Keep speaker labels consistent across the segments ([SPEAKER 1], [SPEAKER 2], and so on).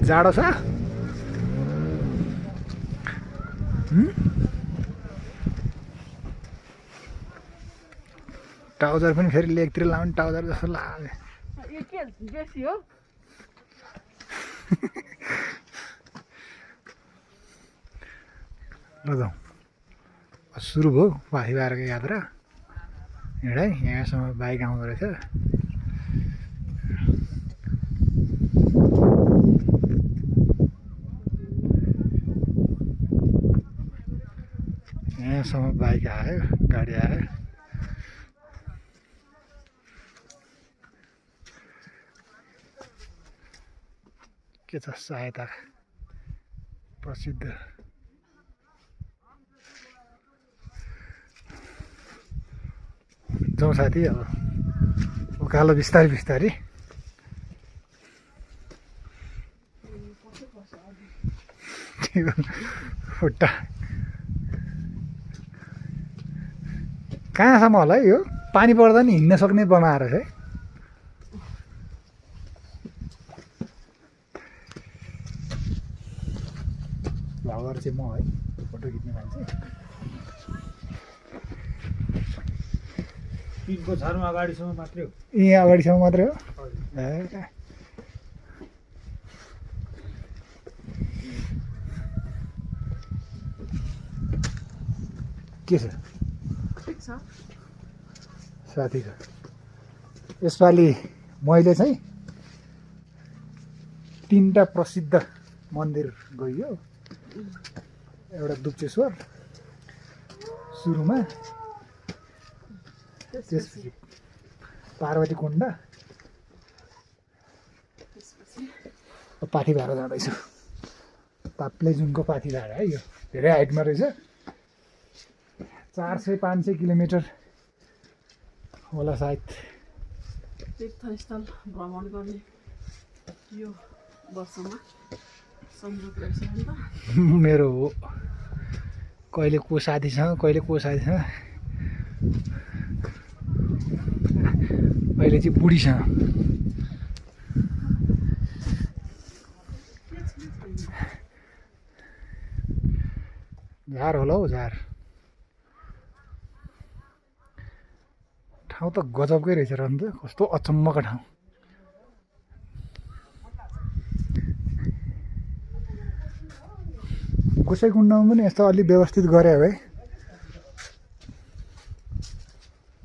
[SPEAKER 1] जाडो छ ट्राउजर पनि फेरि लेगतिर लाउने ट्राउजर जस्तो लाग्यो
[SPEAKER 2] बेसी हो
[SPEAKER 1] ल जाउँ सुरु भयो पाथिबारको यात्रा हिँडाइ यहाँसम्म बाइक आउँदो रहेछ यहाँसम्म बाइक आयो गाडी आयो के छ सहायता प्रसिद्ध जाउँ साथी अब उकालो बिस्तारै बिस्तारै खुट्टा कहाँसम्म होला है यो पानी पर्दा नि हिँड्न सक्ने बनाएर है भ्लगर चाहिँ म है फोटो खिच्ने मान्छे
[SPEAKER 3] पिनको छरमा अगाडिसम्म मात्रै हो
[SPEAKER 1] यहाँ अगाडिसम्म मात्रै हो के छ साथी छ यसपालि मैले चाहिँ 3टा प्रसिद्ध मन्दिर गइयो एउटा दुप्चेश्वर सुरुमा त्यसपछि पार्वती कुण्ड पाथिभाडा जाँदैछु ताप्लेजुङको पाथिभाडा है यो धेरै हाइटमा रहेछ 400-500 किलोमिटर होला सायद
[SPEAKER 2] तीर्थस्थल भ्रमण गर्ने यो वर्षमा संयोग रहेछ नि त
[SPEAKER 1] मेरो हो कहिले को साथीसँग कहिले को साथीसँग अहिले चाहिँ बुढीसँग झार होला हौ झार ठाउँ त गजबकै रहेछ र नि त कस्तो अचम्मको ठाउँ गोसाइकुण्डमा पनि यस्तो अलि व्यवस्थित गरे है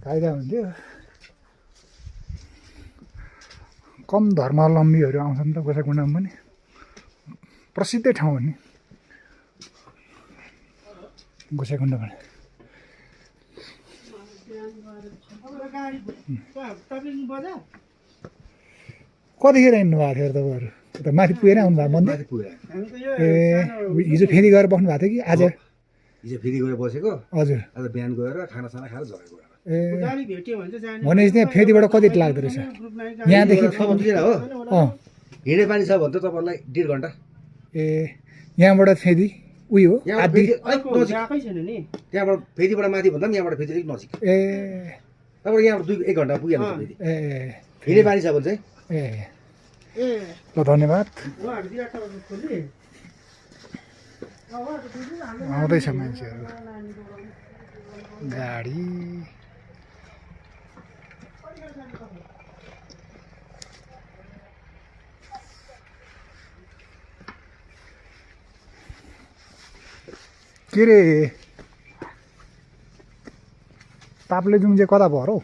[SPEAKER 1] फाइदा हुन्थ्यो कम धर्मावलम्बीहरू आउँछन् त गोसाइकुण्डमा पनि प्रसिद्धै ठाउँ हो नि गोसाइकुण्ड पनि कतिखेर हिँड्नु भएको थियो तपाईँहरू त माथि पुगेर आउनु भएको मन्दिर ए हिजो फेरि गएर बस्नु भएको थियो कि आज
[SPEAKER 3] हिजो फेरि गएर बसेको
[SPEAKER 1] हजुर
[SPEAKER 3] आज बिहान गएर खानासाना खाएर झरेको
[SPEAKER 1] ए भनेपछि त्यहाँ फेदिबाट कति लाग्दो रहेछ यहाँदेखि
[SPEAKER 3] हो
[SPEAKER 1] अँ
[SPEAKER 3] हिँडे पानी छ भने त तपाईँलाई 1.5 घन्टा
[SPEAKER 1] ए यहाँबाट फेदि उयो हो आदि
[SPEAKER 3] त्यहाँबाट फेदिबाट माथि भन्दा पनि यहाँबाट फेरि अलिक नजिक
[SPEAKER 1] ए
[SPEAKER 3] तपाईँको यहाँबाट 1 घन्टा पुगिहाल्छ फेरि
[SPEAKER 1] ए
[SPEAKER 3] हिँडे पानी छ भने चाहिँ
[SPEAKER 1] ए ल धन्यवाद आउँदैछ मान्छेहरू गाडी के रे ताप्लेजुङ चाहिँ कता भयो हौ